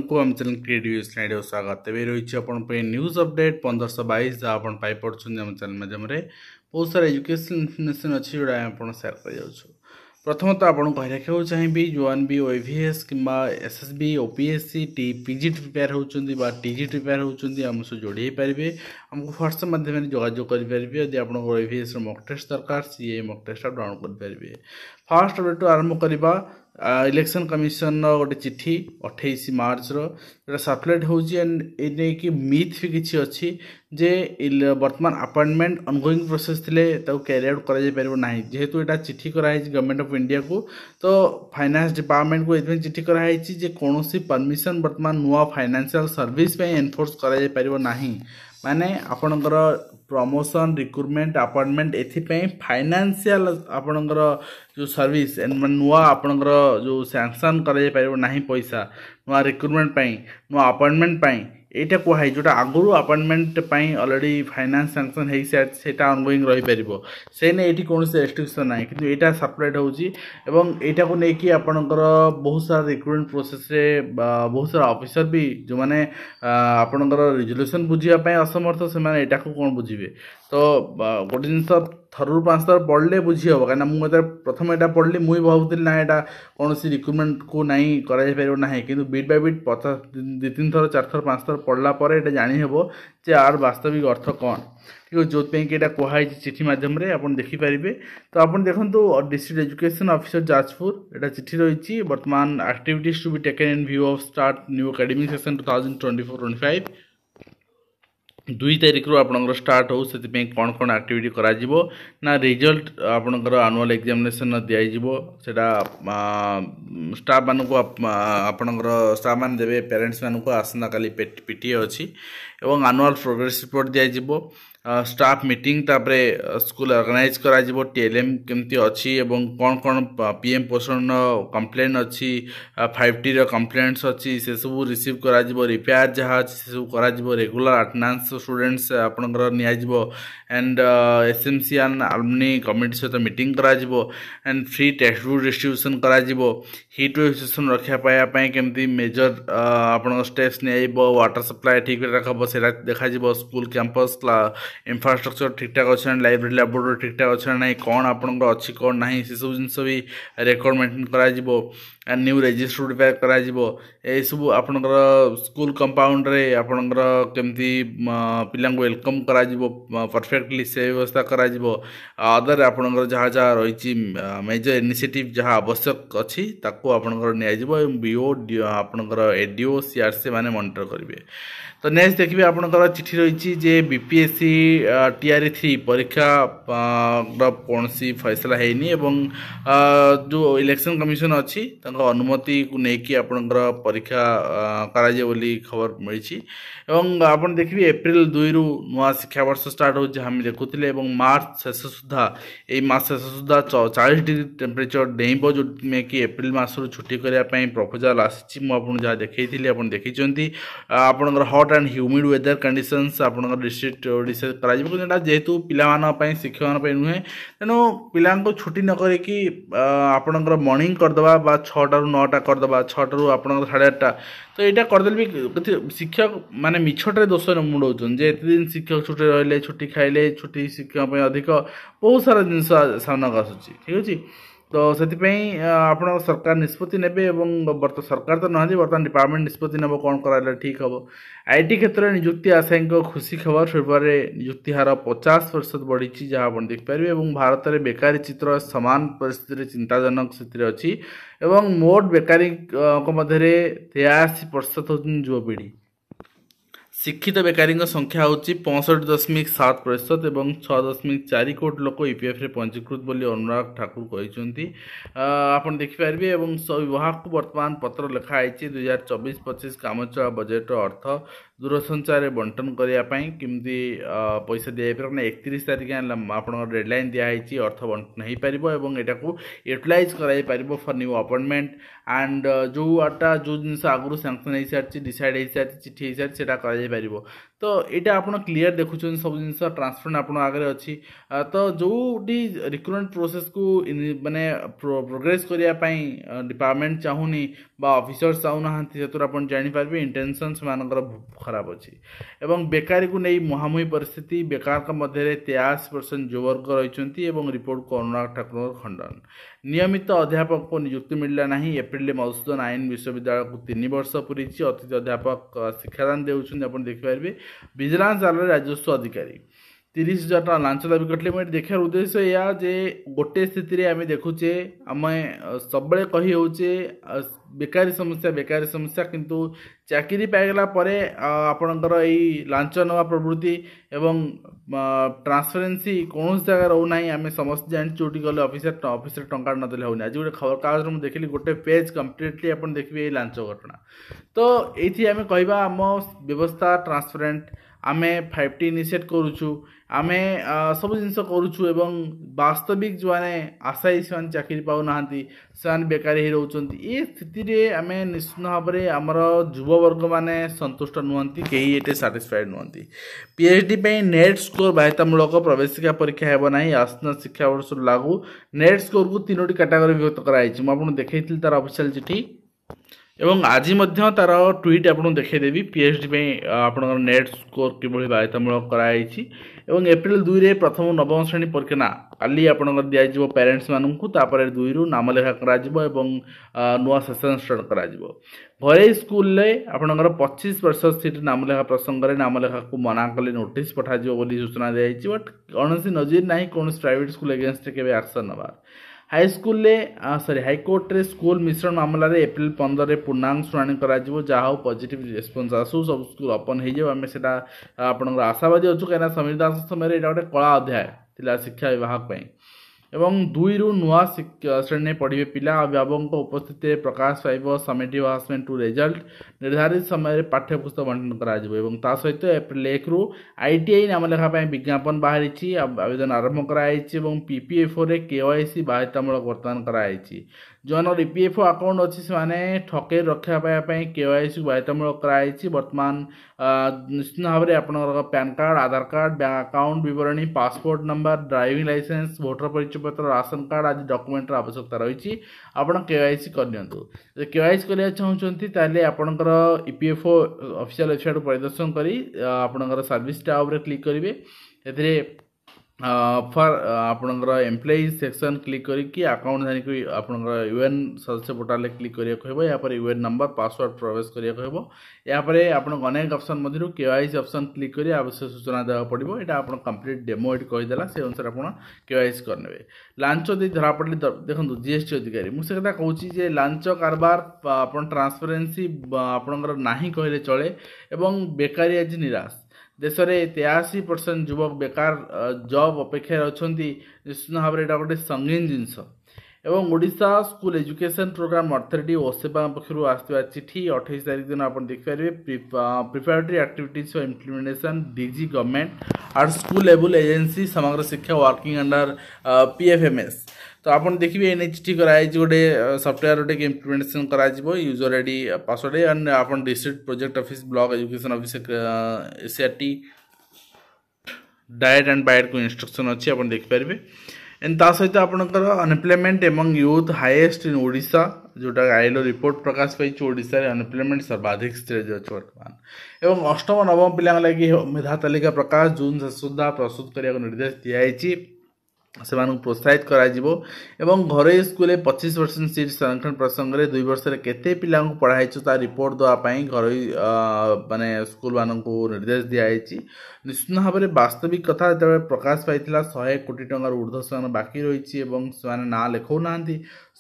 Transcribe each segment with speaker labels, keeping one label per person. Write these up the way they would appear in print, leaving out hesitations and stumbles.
Speaker 1: आपको आम channel creative slide स्वागत तेज रही आप न्यूज अपडेट 1522 जहाँ आप पाइपे आम चैनल माध्यम बहुत सारा एजुकेशन इनफर्मेशन अच्छी जोड़ा आप सेयार कर प्रथमत आपको कही रखा चाहिए जो एन बी ओएवीएस कि एसएसबी ओपीएससी पीजी प्रिपेयर होती टीजी प्रिपेयर होती आम सह जोड़ी पारे आमको व्हाट्सएप माध्यम जोगाजोग करेंगे यदि आप ओएवीएस मॉक टेस्ट दरकार सी मॉक टेस्ट डाउनलोड करेंगे फास्ट अपडेट आरंभ करवा इलेक्शन कमिशन गोटे चिठी 28 मार्च रो सर्कुलेट होची एंड एने की मिथ भी किछि अछि जे वर्तमान अपॉइंटमेंट ऑनगोइंग प्रोसेस थिले ताऊ कैरी आउट करा जाय परबो नाही जेहेतु एटा चिठी करा है गवर्नमेंट ऑफ इंडिया को तो फाइनेंस डिपार्टमेंट को एथमे चिठी करा है जे कोनोसी परमिशन वर्तमान नुवा फाइनेंशियल सर्विस पे एनफोर्स करा जाय परबो नाही माने आपनकर प्रमोशन रिक्रुटमेंट अपॉइंटमेंट एथिपई फाइनेंशियल आपनकर जो सर्विस नुआ आपनकर जो सैंक्शन करा पारिबो नाही पैसा नुआ रिक्रुटमेंट पई नुआ अपॉइंटमेंट पई एटा कोहाई जोटा आगुरु अपॉइंटमेंट पई ऑलरेडी फाइनेंस सैंक्शन हेई सेटा ऑनगोइंग रही परिबो से ने एठी कोनोसी रेस्ट्रिक्शन नाही किंतु एटा सेपरेट होची एवं एटा को नेकी आपनकर बहुत सारा रिक्रुटमेंट प्रोसेस रे बहुत सारा ऑफिसर भी जो माने आपनकर रिजोल्यूशन बुझिया पई असमर्थ से माने एटा को कोन बुझिबे तो गोटे जिनस थरु 5 थर पढ़ले बुझी हम कहीं मुझे प्रथम यहाँ पढ़ली मुझे भावुली ना यहाँ कौन सी रिक्रुटमेंट को नहीं कर ना कि बिट बाय बिट 50 2-3 थर 4 थर 5 थर पढ़ला पर जानी हे जे आर वास्तविक अर्थ कौन ठीक है जो कि कहुई चिठी मध्यम आप देखिपारे तो आप देखो डिस्ट्रिक्ट एजुकेशन ऑफिसर जाजपुर यहाँ चिठी रही वर्तमान activities to be taken in view of start new academic session 2024-25 2 तारिख रू आपनकर स्टार्ट हो से कौन कौन एक्टिविटी करा जिवो ना रिजल्ट आपनकर एनुअल एग्जामिनेशन दिया जिवो सेटा स्टाफ मान को आपनकर स्टाफ मान देबे पेरेंट्स मान को आसना काली पीटीए अछि एवं एनुअल प्रोग्रेस रिपोर्ट दिया जिवो स्टाफ मीटिंग तापरे स्कूल ऑर्गेनाइज करा जिवो टीएलएम केमती अछि एवं कौन कौन पीएम पोषण कंप्लेन अछि 5T रो कंप्लेंट्स अछि से सब रिसीव करा जिवो रिपेयर जहा अछि से सब करा जिवो रेगुलर अटेंडेंस स्टूडेंट्स आपनकर निया जिवो एंड एसएमसी एंड अलुमनी कमिटी सहित मीटिंग करा जिवो and free text book distribution करा जिवो हीट वेव सिचुएशन रखा पाया पई केमती मेजर आपन स्टेप्स नेइबो वाटर सप्लाई ठीक रखबो सेरा देखा जिवो स्कूल कैंपस इंफ्रास्ट्रक्चर ठीक ठाक अच्छे लाइब्रेरी लैबोरेटरी ठीक ठाक अच्छे ना कौन आपन अच्छी कौन ना से सब जिन भी रेकर्ड मेंटेन करा न्यू रजिस्टर प्रिपेयर करा सब आपनकर स्कूल कंपाउंड रे आपनकर केमती पिला वेलकम करा परफेक्टली से व्यवस्था करा अदर आपनकर जहाँ जहाँ रही मेजर इनिशिएटिव जहाँ आवश्यक अच्छी ताको आपनकर निया बीओ आपनकर एडीओ सीआरसी माने मॉनिटर करेंगे तो नेक्स्ट देखिए आपनकर चिठी रही जे बीपीएससी टीआरई 3 परीक्षा कौन सी फैसला हैनी एवं जो इलेक्शन कमिशन अच्छी अनुमति को लेकिन आपनकर परीक्षा कराजे बोली खबर मिली एवं आप देखिए एप्रिल 2 रु नुआ शिक्षा वर्ष स्टार्ट हो हम देखुले मार्च शेष सुधा ये मास शेष सुधा 40 डिग्री टेम्परेचर डेब जो कि एप्रिल मास छुट्टी करने प्रपोजाल आसी जहाँ देखी आप देखी आपनकर हट एंड ह्यूमिड वेदर कंडीशंस आपनकर डिस्ट्रिक्ट ओडिशा करा जेहेतु पिलामानन शिक्षक नुहे तेणु पिला छुट्टी न करिकी आपनकर मॉर्निंग करदबा 6टा ରୁ 9टा करदबा 6टा ରୁ आपनकर 8:30 तो यहाँ करदेल भी शिक्षक माने मिछटे दोष मुड़ाऊन जे एत दिन शिक्षक छुट्टी रही छुट्टी खाइले छुट्टी शिक्षक अधिक बहुत सारा जिन सामना को आसूँ ठीक अच्छे तो से आप सरकार निष्पत्ति ने सरकार तो ना बर्तमान डिपार्टमेंट निष्पत्ति नब कौन कराइले ठीक हम आईटी क्षेत्र में नियुक्ति आशायी खुशी खबर फेब्रुआरी नियुक्ति हार 50% बढ़ी जहाँ आप देखिपारे और भारत में बेकारी चित्र समान परिस्थिति चिंताजनक स्थिति अच्छी मोट बेकारी मध्य 83% होती युवपीढ़ी शिक्षित बेकारी संख्या हूँ 65.7% और 6.4 कोटी लोक ईपीएफ रे पंजीकृत बोली अनुराग ठाकुर कहते आप देखिपारे और विभाग को वर्तमान पत्र लिखाई 2024-25 कामचला बजेट अर्थ दूरसंचार बंटन करने केमती पैसा दिखाई 31 तारिख आप डेडलाइन दिखाई अर्थ बंटन हो पार और यहाँ को यूटिलाइज कर फॉर न्यू अपॉइंटमेंट एंड जो जिन आगुरी सैंक्शन हो सारी डिसाइड हो सारी चिठी हो सारी कर तो यहाँ आप क्लीयर देखुं सब जिन ट्रांसपेरेंट आप आगे अच्छी तो जो रिक्रुटमेंट प्रोसेस को माने प्रोग्रेस करने डिपार्टमेंट चाहूनी ऑफिसर्स चाहूना से आप जापर इंटेंशन से खराब अच्छी एवं बेकारी को नहीं मुहांमुही परिस्थिति बेकार मध्य 83% युववर्ग रही रिपोर्ट को अनुराग ठाकुर खंडन नियमित अध्यापक को नियुक्ति मिलला नहीं एप्रिल मधुसूदन आईन विश्वविद्यालय को 3 वर्ष पूरी अतिथि अध्यापक शिक्षादान देउछन आप देखिपारे विजिलेंस जाल राजस्व अधिकारी 30,000 टका लांच दाबी करते मैं देखार उद्देश्य या जे गोटे स्थिति आम देखुचे आम सब कही होचे बेकारी समस्या किंतु चाकरी पाइगला परे आपणकर यही लांच नवा प्रवृत्ति एवं ट्रांसपेरेन्सी कौन जगह रोना आम समस्त जानी चोटी गले ऑफिसर टंका नदेले होनी आज गोटे खबर कागज में देखिली गोटे पेज कम्प्लीटली आप देखिए लांच घटना तो ये आम कहवा आम व्यवस्था ट्रांसपेरेंट आमे 5T इनिशिएट करूछु आमे सब जिनस करूछु एवं वास्तविक जो आने आशायी से चाकरी पाऊ नाहंती से बेकारी हो रोचंती ए स्थिति रे आमे निश्चित भाव में आमर युववर्ग माने संतुष्ट नुहंती केही एटे सैटिस्फाइड नुहंती पीएचडी पे नेट स्कोर बाध्यतामूलक प्रवेशिका परीक्षा हेबो नाही आसन्न शिक्षा वर्ष लागू नेट स्कोर को 3टी कैटेगरी विभक्त कराइछि म आपन देखैथिल तार ऑफिशियल चिठी एवं आज तार ट्वीट आपको देखदेवी पीएचडी में आप नेट स्कोर किभली बाध्यतामूलक कराई एवं एप्रिल 2 रे प्रथम नवम श्रेणी परीक्षा ना काली आप दिज्व पेरेन्ट्स मानू तापर 2 रु नामलेखा कर नुआ सेसन स्टार्ट कर घरे स्कूल आपंकर 25 वर्ष सीट नामलेखा प्रसंग में नामलेखा को मना कले नोटिस पठाଯିव सूचना दी बट कौन नजर ना कौन प्राइवेट स्कूल एगेन्स्ट के एक्शन नबार हाईस्कूल हाईकोर्ट रे स्कूल मिश्रण मामला रे एप्रिल 15 रे पूर्णांग शुणाणी करा जहाँ पॉजिटिव रेस्पॉन्स आसू सब स्कूल ओपन हो आम से आशावादी अच्छु कहीं समीर दास समय गोटे कला अध्याय थिला शिक्षा विभाग एवं 2 रु नुआ श्रेणी पढ़े पिला अभिभावक उपस्थित प्रकाश पाइब समेटिव हाउसमेंट टू रिजल्ट निर्धारित समय पाठ्यपुस्तक बंटन करा सहित एप्रिल 1 रु आईटीआई नामलेखा विज्ञापन बाहरी आवेदन आरंभ कराई पीपीएफओ रे केवाईसी बाध्यतामूलक बर्तमान कराई जो ईपीएफओ अकाउंट अच्छी से ठके रखापी केवाईसी बाध्यतामूलक कराई बर्तमान निश्चित भाव में आपंकर pan card Aadhaar card bank account विवरणी passport number driving licence voter परिचय पत्र राशन कार्ड आदि डॉक्यूमेंट आवश्यकता रही आपड़ केवाईसी करनियंतु केवाईसी करने चाहते आपंकर ईपीएफओ ऑफिशियल वेबसाइट परिदर्शन करी आपंकर सर्विस टैब क्लिक करेंगे फॉर आपंकर एम्प्लॉई सेक्शन क्लिक करके अकाउंट जानी आपंकर यूएन सदस्य पोर्टाल क्लिक करिया कहबो या पर यूएन नंबर पासवर्ड प्रवेश करिया कहबो या पर आपन अनेक ऑप्शन मध्यरु केवाईसी ऑप्शन क्लिक करी आवश्यक सूचना देवा पड़िबो एटा आपन कंप्लीट डेमो एट कहि देला से अनुसार आपन केवाईसी करनेबे लांच दे धरा पड़ले देखंतु जीएसटी अधिकारी मु से कथा कहूची जे लांच कारबार आपन ट्रांसपेरेंसी आपनकर नाही कहले चले एवं बेकारी आज निराश देश में 83% युवक बेकार जॉब अपेक्षा अच्छा निश्चित भाव में गोटे संगीन जिनस एवं Odisha school education programme authority OSEPA पक्षर आसवा चिठी 28 तारीख दिन आप देखिपारे प्रिपेरेटरी एक्टिविटीज फॉर इम्प्लीमेंटेशन डीजी गवर्नमेंट आर school level agency Samagra Shiksha working under PFMS तो आप देखिए एने चिठी कराई गोटे सॉफ्टवेयर गोटे इम्प्लीमेंटेशन करा यूजर आईडी पासवर्ड एंड आप district project office block education office SRT DIET and बाइट को इंस्ट्रक्शन अच्छी आप देखिपारे एंड ता सहित आपंकर unemployment among youth highest in Odisha जोटा आईलो रिपोर्ट प्रकाश पाई ओडिशा रे अनएम्प्लॉयमेंट सर्वाधिक स्टेज अच्छे बर्तमान एवं अष्टम नवम पिला लगी मेधा तालिका प्रकाश जून सुधा प्रस्तुत करने निर्देश दिखाई से प्रोत्साहित करा एवं घरे स्कूल 25% सीट संरक्षण प्रसंग में 2 वर्ष में केते पिला पढ़ाई तार रिपोर्ट देवाई घर माने स्कूल मान निर्देश दिखाई निश्चित भाव में वास्तविक कथा जो प्रकाश पाई 100 कोटी टंकार ऊर्ध्व से बाकी रही ना लिखौना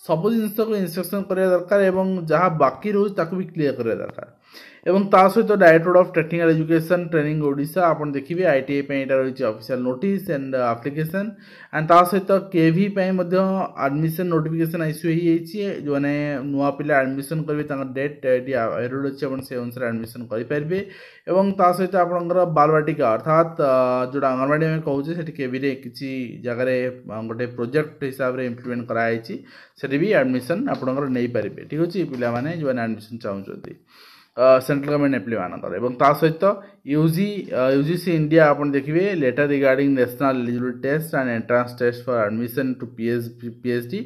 Speaker 1: सब जिनस को इंस्ट्रक्शन करा दरकार एवं जहाँ बाकी रोज भी क्लीयर करा दरकार एवं ता सहित director of technical education training Odisha आप देखिए आईटीआई रही official notice and application and ता सहित केवी एडमिशन नोटिफिकेशन इश्यू हो जो मैंने नुआ पिला एडमिशन करेंगे डेट एरोड अच्छे से अनुसार एडमिशन करेंगे एवं ता सहित आपंकर बालवाटिका अर्थात जोटा अंगनवाड़ी में कहूँ से केवी किसी जगह गोटे प्रोजेक्ट हिसाब से इम्प्लीमेंट कराई भी एडमिशन आपंकर नहीं पारे ठीक अच्छे पिला जो एडमिशन चाहते सेंट्रल गवर्नमेंट एप्ली मानकर एवं ता सहित यूजीसी इंडिया आपण देखिए letter regarding national eligibility test and entrance test for admission to PhD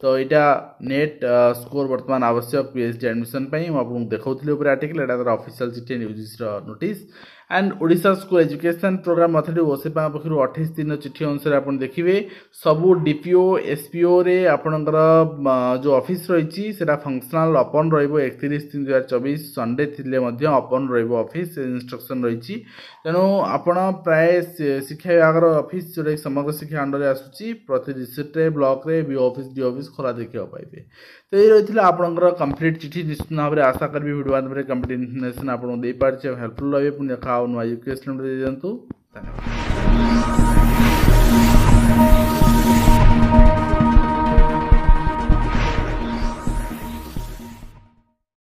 Speaker 1: तो यहाँ नेट स्कोर बर्तमान आवश्यक पीएचडी एडमिशन आपको देखा आर्टिकल यहाँ ऑफिशियल चिठी UGC notice and Odisha school education programme authority OSEPA पक्षर 28 दिन चिठी अनुसार आप देखिए सबू डीपीओ एसपीओ रे आपणकर जो ऑफिस रही फंक्शनल ओपन रही 31/3/2024 संडे थिले ओपन रफिस इंस्ट्रक्शन रही तेणु आपण प्राय शिक्षा विभाग ऑफिस जो समग्र शिक्षा अंडर आसूची प्रति डिस्ट्रिक्ट ब्लॉक रे बी ऑफिस डी ऑफिस खोला देखा पाइबे तो ये रही आपंकर कंप्लीट चिठी निश्चित भाव में आशा करी वीडियो माध्यम कंप्लीट इनफर्मेशन आपको दे पारे हेल्पफुल रही पुणी देखा नया एजुकेशन दिंतु धन्यवाद।